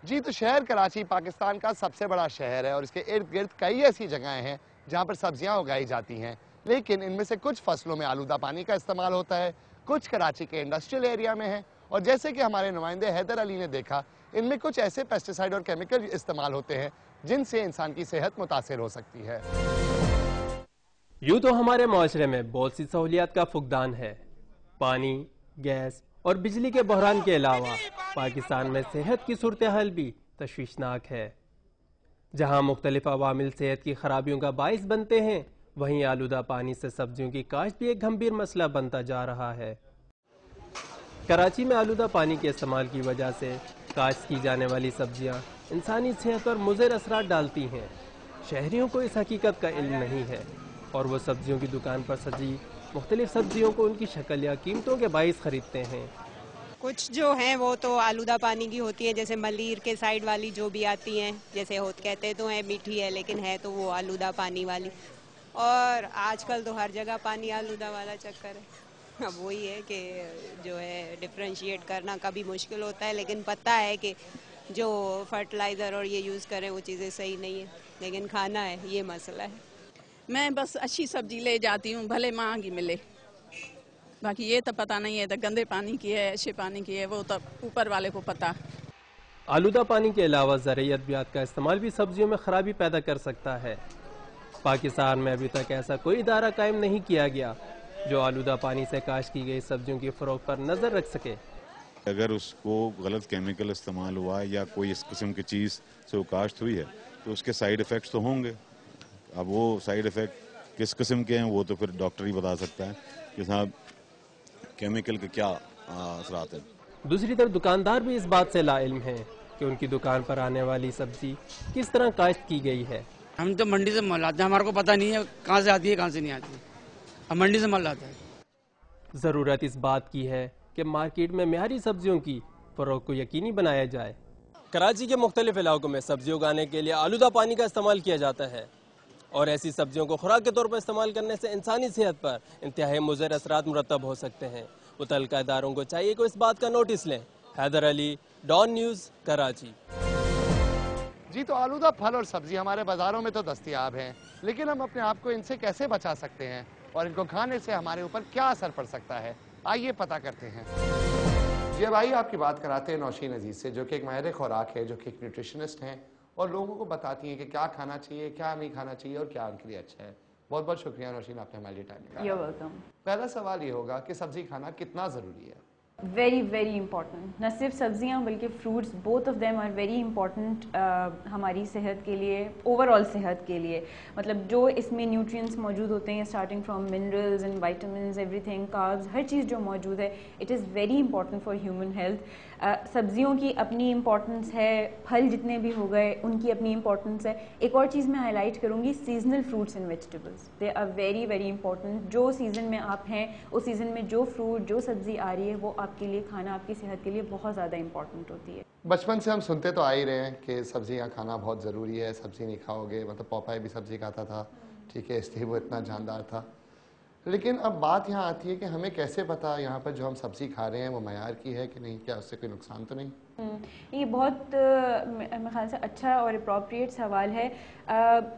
जी, तो शहर कराची पाकिस्तान का सबसे बड़ा शहर है और इसके इर्द गिर्द कई ऐसी जगहें हैं जहाँ पर सब्जियाँ उगाई जाती हैं, लेकिन इनमें से कुछ फसलों में आलूदा पानी का इस्तेमाल होता है, कुछ कराची के इंडस्ट्रियल एरिया में है और जैसे कि हमारे नुमाइंदे हैदर अली ने देखा, इनमें कुछ ऐसे पेस्टिसाइड और केमिकल इस्तेमाल होते हैं जिनसे इंसान की सेहत मुतासिर हो सकती है। यूँ तो हमारे माशरे में बहुत सी सहूलियात का फुकदान है। पानी, गैस और बिजली के बहरान के अलावा पाकिस्तान में सेहत की सूरत हाल भी तशवीशनाक है। जहाँ मुख्तलिफ अवामिल सेहत की खराबियों का बाइस बनते हैं, वहीं आलूदा पानी से सब्जियों की काश्त भी एक गंभीर मसला बनता जा रहा है। कराची में आलूदा पानी के इस्तेमाल की वजह से काश्त की जाने वाली सब्जियाँ इंसानी सेहत पर मुज़र असरात डालती हैं। शहरियों को इस हकीकत का इल्म नहीं है और वो सब्जियों की दुकान पर सजी मुख्तलिफ सब्जियों को उनकी शक्ल या कीमतों के बाइस खरीदते हैं। कुछ जो हैं वो तो आलूदा पानी की होती है, जैसे मलीर के साइड वाली जो भी आती हैं, जैसे होत कहते तो हैं मीठी है लेकिन है तो वो आलूदा पानी वाली। और आजकल तो हर जगह पानी आलूदा वाला चक्कर है। अब वही है कि जो है डिफ्रेंशिएट करना कभी मुश्किल होता है, लेकिन पता है कि जो फर्टिलाइज़र और ये यूज़ करें वो चीज़ें सही नहीं है, लेकिन खाना है ये मसला है। मैं बस अच्छी सब्जी ले जाती हूँ, भले महंगी मिले। बाकी ये तो पता नहीं है तो गंदे पानी की है अच्छे पानी की है, वो तो ऊपर वाले को पता। आलूदा पानी के अलावा ज़रूरी अद्वियात का इस्तेमाल भी सब्जियों में खराबी पैदा कर सकता है। पाकिस्तान में अभी तक ऐसा कोई इदारा कायम नहीं किया गया जो आलूदा पानी से काश्त की गई सब्जियों की फरोख्त पर नजर रख सके। अगर उसको गलत केमिकल इस्तेमाल हुआ या कोई इस किस्म की चीज़ से वो काश्त हुई है तो उसके साइड इफ़ेक्ट्स तो होंगे। अब वो साइड इफ़ेक्ट किस किस्म के हैं वो तो फिर डॉक्टर ही बता सकता है कि साहब केमिकल के क्या असरात हैं। दूसरी तरफ दुकानदार भी इस बात से लाइल्म हैं कि उनकी दुकान पर आने वाली सब्जी किस तरह काश्त की गई है। हम तो मंडी से माल लाते हैं, हमारे को पता नहीं है कहाँ से आती है कहाँ से नहीं आती है, हम मंडी से माल लाते हैं। ज़रूरत इस बात की है कि मार्केट में म्यारी सब्जियों की फरोख्त को यकीनी बनाया जाए। कराची के मुख्तलिफ इलाकों में सब्जी उगाने के लिए आलूदा पानी का इस्तेमाल किया जाता है और ऐसी सब्जियों को खुराक के तौर पर इस्तेमाल करने से इंसानी सेहत पर इंतहाई मुज़र असरात मुरतब हो सकते हैं। मुतल्लिका इदारों को चाहिए कि इस बात का नोटिस लें। Haider Ali, Dawn News, Karachi. जी, तो आलूदा फल और सब्जी हमारे बाज़ारों में तो दस्तयाब हैं, लेकिन हम अपने आप को इनसे कैसे बचा सकते हैं और इनको खाने से हमारे ऊपर क्या असर पड़ सकता है, आइए पता करते हैं। जी, अब आइए आपकी बात कराते हैं नौशीन अजीज़ से, जो कि एक माहिर खुराक है, जो कि एक न्यूट्रिशनिस्ट हैं और लोगों को बताती हैं कि क्या खाना चाहिए, क्या नहीं खाना चाहिए और क्या उनके लिए अच्छा है। बहुत बहुत शुक्रिया नौशीन, आपने हमारे लिए टाइम निकाला। You're welcome. पहला सवाल ये होगा कि सब्जी खाना कितना ज़रूरी है? Very very important. न सिर्फ सब्जियां बल्कि fruits, both of them are very important हमारी सेहत के लिए, ओवरऑल सेहत के लिए। मतलब जो इसमें न्यूट्रिएंट्स मौजूद होते हैं, starting from minerals and vitamins, everything, carbs, हर चीज़ जो मौजूद है, it is very important for human health. सब्जियों की अपनी इंपॉर्टेंस है, फल जितने भी हो गए उनकी अपनी इंपॉर्टेंस है। एक और चीज़ मैं हाईलाइट करूँगी, seasonal fruits and vegetables, they are very very important. जो सीज़न में आप हैं उस सीज़न में जो फ्रूट, जो सब्ज़ी आ रही है वो आपके लिए खाना, आपकी सेहत के लिए बहुत ज़्यादा इंपॉर्टेंट होती है। बचपन से हम सुनते तो आ ही रहे हैं कि सब्जियां खाना बहुत ज़रूरी है, सब्जी नहीं खाओगे, मतलब पपाया भी सब्जी खाता था, ठीक है, इसलिए वो इतना जानदार था। लेकिन अब बात यहाँ आती है कि हमें कैसे पता यहाँ पर जो हम सब्जी खा रहे हैं वो मयार की है कि नहीं, क्या उससे कोई नुकसान तो नहीं? ये बहुत मेरे ख्याल से अच्छा और अप्रोप्रिएट सवाल है।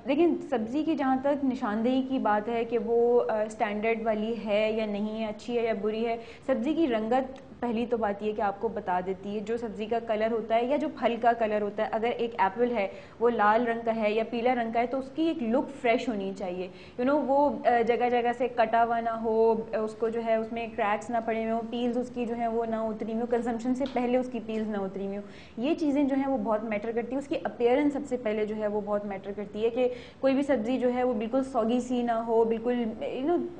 लेकिन सब्ज़ी की जहाँ तक निशानदेही की बात है कि वो स्टैंडर्ड वाली है या नहीं है, अच्छी है या बुरी है, सब्ज़ी की रंगत पहली तो बात ये कि आपको बता देती है। जो सब्ज़ी का कलर होता है या जो फल का कलर होता है, अगर एक एप्पल है वो लाल रंग का है या पीला रंग का है तो उसकी एक लुक फ्रेश होनी चाहिए। वो जगह जगह से कटा हुआ ना हो, उसको जो है उसमें क्रैक्स ना पड़े हुए हो, पील्स उसकी जो है वो ना उतरी हुई हो, कंजम्पशन से पहले उसकी पील्स ना उतरी हुई हो। ये चीज़ें जो हैं वो बहुत मैटर करती है। उसकी अपीयरेंस सबसे पहले जो है वो बहुत मैटर करती है कि कोई भी सब्ज़ी जो है वो बिल्कुल सॉगी सी ना हो, बिल्कुल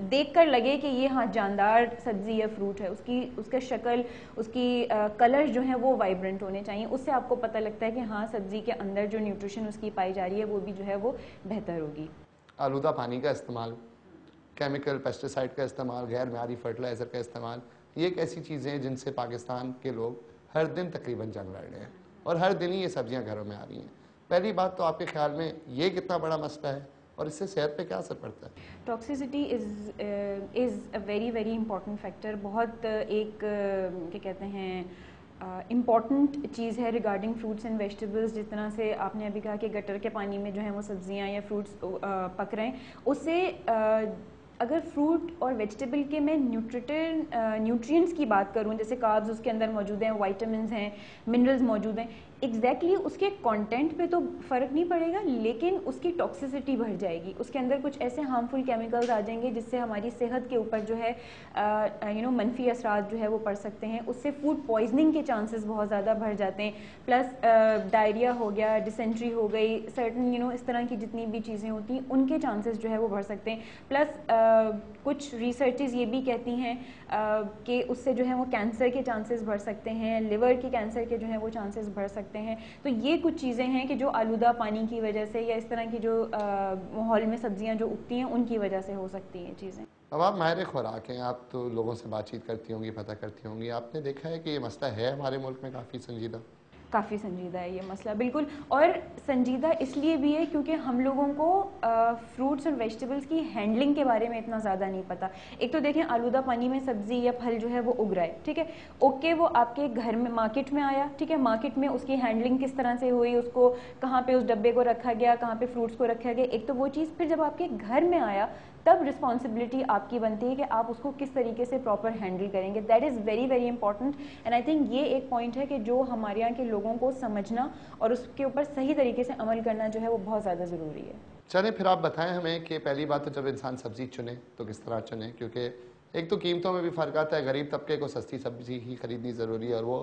देख कर लगे कि ये हाँ जानदार सब्ज़ी या फ्रूट है। उसका शक्ल, उसकी कलर जो है वो वाइब्रेंट होने चाहिए। उससे आपको पता लगता है कि हाँ सब्ज़ी के अंदर जो न्यूट्रिशन उसकी पाई जा रही है वो भी जो है वो बेहतर होगी। आलूदा पानी का इस्तेमाल, केमिकल पेस्टिसाइड का इस्तेमाल, गैर म्यारी फर्टिलाइज़र का इस्तेमाल, ये एक ऐसी चीज़ें हैं जिनसे पाकिस्तान के लोग हर दिन तकरीबन जंग लड़ रहे हैं और हर दिन ही ये सब्जियां घरों में आ रही हैं। पहली बात तो आपके ख्याल में ये कितना बड़ा मसला है और इससे सेहत पे क्या असर पड़ता है? Toxicity is a very very important factor. बहुत एक क्या कहते हैं इम्पॉर्टेंट चीज़ है रिगार्डिंग फ्रूट्स एंड वेजिटेबल्स। जिस तरह से आपने अभी कहा कि गटर के पानी में जो है वो सब्जियां या फ्रूट्स पक रहे हैं, उससे अगर फ्रूट और वेजिटेबल के मैं न्यूट्रिएंट्स की बात करूं, जैसे कार्ब्स उसके अंदर मौजूद हैं, वाइटामिन्स हैं, मिनरल्स मौजूद हैं, एग्जैक्टली उसके कंटेंट पे तो फ़र्क नहीं पड़ेगा, लेकिन उसकी टॉक्सिसिटी बढ़ जाएगी। उसके अंदर कुछ ऐसे हार्मफुल केमिकल्स आ जाएंगे जिससे हमारी सेहत के ऊपर जो है मनफी असरात जो है वो पड़ सकते हैं। उससे फूड पॉइजनिंग के चांसेस बहुत ज़्यादा बढ़ जाते हैं। प्लस डायरिया हो गया, डिसेंट्री हो गई, सर्टन इस तरह की जितनी भी चीज़ें होती हैं उनके चांसेस जो है वो बढ़ सकते हैं। प्लस कुछ रिसर्चेस ये भी कहती हैं कि उससे जो है वो कैंसर के चांसेस बढ़ सकते हैं, लिवर के कैंसर के जो है वो चांसेस बढ़ सकते हैं। तो ये कुछ चीज़ें हैं कि जो आलूदा पानी की वजह से या इस तरह की जो माहौल में सब्जियां जो उगती हैं उनकी वजह से हो सकती हैं चीज़ें। अब आप माहिर खुराक हैं, आप तो लोगों से बातचीत करती होंगी, पता करती होंगी, आपने देखा है कि ये मसला है हमारे मुल्क में काफ़ी संजीदा? काफ़ी संजीदा है ये मसला, बिल्कुल। और संजीदा इसलिए भी है क्योंकि हम लोगों को फ्रूट्स और वेजिटेबल्स की हैंडलिंग के बारे में इतना ज़्यादा नहीं पता। एक तो देखें, आलूदा पानी में सब्ज़ी या फल जो है वो उग रहा है, ठीक है, ओके, वो आपके घर में मार्केट में आया, ठीक है, मार्केट में उसकी हैंडलिंग किस तरह से हुई, उसको कहाँ पे उस डब्बे को रखा गया, कहाँ पे फ्रूट्स को रखा गया, एक तो वो चीज़। फिर जब आपके घर में आया तब रिस्पॉन्सिबिलिटी आपकी बनती है कि आप उसको किस तरीके से प्रॉपर हैंडल करेंगे। That is very very important. And I think ये एक पॉइंट है कि जो हमारे यहाँ के लोगों को समझना और उसके ऊपर सही तरीके से अमल करना जो है वो बहुत ज़्यादा ज़रूरी है। चलें फिर आप बताएं हमें कि पहली बात तो जब इंसान सब्ज़ी चुने तो किस तरह चुने, क्योंकि एक तो कीमतों में भी फ़र्क आता है। गरीब तबके को सस्ती सब्ज़ी ही खरीदनी ज़रूरी है और वो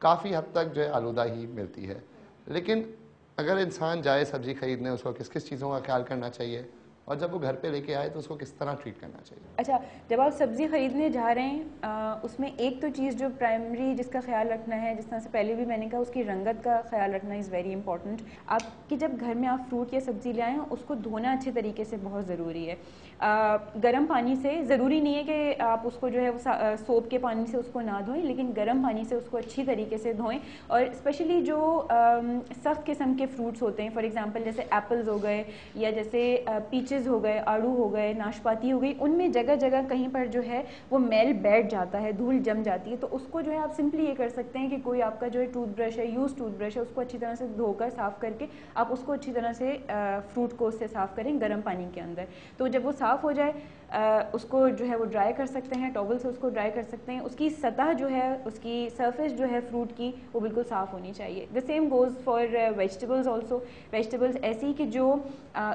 काफ़ी हद तक जो है आलूदा ही मिलती है। लेकिन अगर इंसान जाए सब्ज़ी खरीदने, उसको किस किस चीज़ों का ख्याल करना चाहिए, और जब वो घर पे लेके आए तो उसको किस तरह ट्रीट करना चाहिए? अच्छा, जब आप सब्ज़ी ख़रीदने जा रहे हैं, उसमें एक तो चीज़ जो प्राइमरी जिसका ख्याल रखना है, जिस तरह से पहले भी मैंने कहा, उसकी रंगत का ख्याल रखना इज़ वेरी इंपॉर्टेंट। आपकी जब घर में आप फ्रूट या सब्ज़ी ले आएँ, उसको धोना अच्छे तरीके से बहुत ज़रूरी है। गर्म पानी से, ज़रूरी नहीं है कि आप उसको जो है वो सोप के पानी से उसको ना धोएं, लेकिन गर्म पानी से उसको अच्छी तरीके से धोएं। और स्पेशली जो सख्त किस्म के फ्रूट्स होते हैं, फॉर एग्ज़ाम्पल जैसे एप्पल्स हो गए या जैसे पीचेस हो गए, आड़ू हो गए, नाशपाती हो गई, उनमें जगह जगह कहीं पर जो है वो मैल बैठ जाता है, धूल जम जाती है। तो उसको जो है आप सिंपली ये कर सकते हैं कि कोई आपका जो है टूथब्रश है, यूज़ टूथब्रश है, उसको अच्छी तरह से धोकर साफ़ करके आप उसको अच्छी तरह से फ्रूट को उससे साफ़ करें गर्म पानी के अंदर। तो जब वो साफ़ हो जाए, उसको जो है वो ड्राई कर सकते हैं, टॉवल से उसको ड्राई कर सकते हैं। उसकी सतह जो है, उसकी सरफेस जो है फ्रूट की, वो बिल्कुल साफ़ होनी चाहिए। The same goes for vegetables also. Vegetables ऐसी कि जो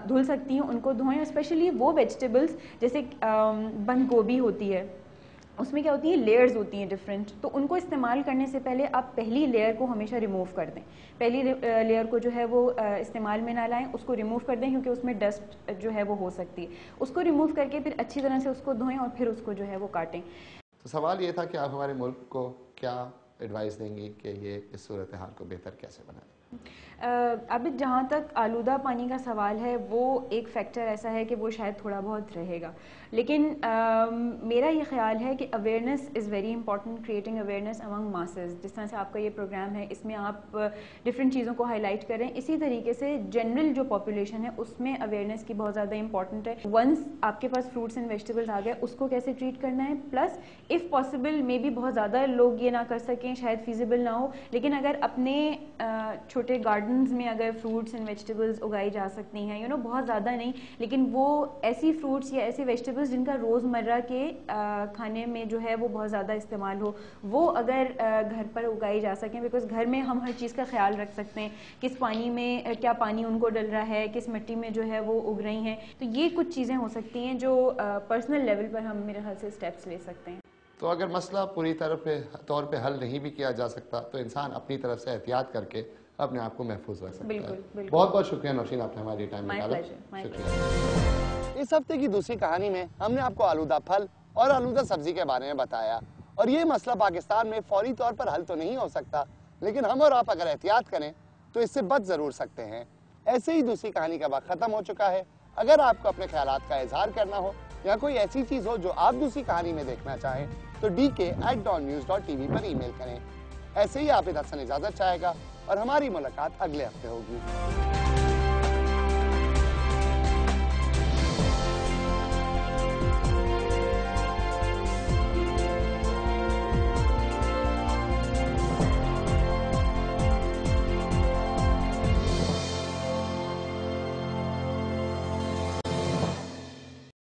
धुल सकती हैं उनको धोएं। स्पेशली वो वेजिटेबल्स जैसे बंद गोभी होती है, उसमें क्या होती है, लेयर्स होती हैं डिफरेंट, तो उनको इस्तेमाल करने से पहले आप पहली लेयर को हमेशा रिमूव कर दें। पहली लेयर को जो है वो इस्तेमाल में ना लाएं, उसको रिमूव कर दें, क्योंकि उसमें डस्ट जो है वो हो सकती है। उसको रिमूव करके फिर अच्छी तरह से उसको धोएं और फिर उसको जो है वो काटें। तो सवाल ये था कि आप हमारे मुल्क को क्या एडवाइस देंगी कि ये इस सूरत हाल को बेहतर कैसे बनाएं? अब जहाँ तक आलूदा पानी का सवाल है, वो एक फैक्टर ऐसा है कि वो शायद थोड़ा बहुत रहेगा, लेकिन मेरा ये ख्याल है कि awareness is very important, creating awareness among masses. जिस तरह से आपका ये प्रोग्राम है, इसमें आप डिफरेंट चीज़ों को हाईलाइट करें, इसी तरीके से जनरल जो पॉपुलेशन है उसमें अवेयरनेस की बहुत ज़्यादा इंपॉर्टेंट है। वंस आपके पास फ्रूट्स एंड वेजिटेबल्स आ गए, उसको कैसे ट्रीट करना है, plus if possible may be बहुत ज़्यादा लोग ये ना कर सकें, शायद फीजिबल ना हो, लेकिन अगर अपने छोटे गार्डन्स में अगर फ्रूट्स एंड वेजिटेबल्स उगाई जा सकती हैं, बहुत ज़्यादा नहीं, लेकिन वो ऐसी फ्रूट्स या ऐसे वेजिटेबल्स जिनका रोज़मर्रा के खाने में जो है वो बहुत ज़्यादा इस्तेमाल हो, वो अगर घर पर उगाई जा सकें, बिकॉज घर में हम हर चीज़ का ख्याल रख सकते हैं, किस पानी में क्या पानी उनको डल रहा है, किस मिट्टी में जो है वो उग रही हैं। तो ये कुछ चीज़ें हो सकती हैं जो पर्सनल लेवल पर हम मेरे ख्याल से स्टेप्स ले सकते हैं। तो अगर मसला पूरी तौर पे हल नहीं भी किया जा सकता, तो इंसान अपनी तरफ से एहतियात करके अपने आप को महफूज रख सकता है। बहुत बहुत शुक्रिया नौशीन, आपने हमारी टाइम निकाला। शुक्रिया। इस हफ्ते की दूसरी कहानी में हमने आपको आलूदा फल और आलूदा सब्जी के बारे में बताया, और ये मसला पाकिस्तान में फौरी तौर पर हल तो नहीं हो सकता, लेकिन हम और आप अगर एहतियात करें तो इससे बच जरूर सकते हैं। ऐसे ही दूसरी कहानी का वक्त खत्म हो चुका है। अगर आपको अपने ख्यालात का इजहार करना हो या कोई ऐसी चीज हो जो आप दूसरी कहानी में देखना चाहें, तो dk@dawnnews.tv पर ईमेल करें। ऐसे ही आप इधर से इजाजत चाहेगा और हमारी मुलाकात अगले हफ्ते होगी।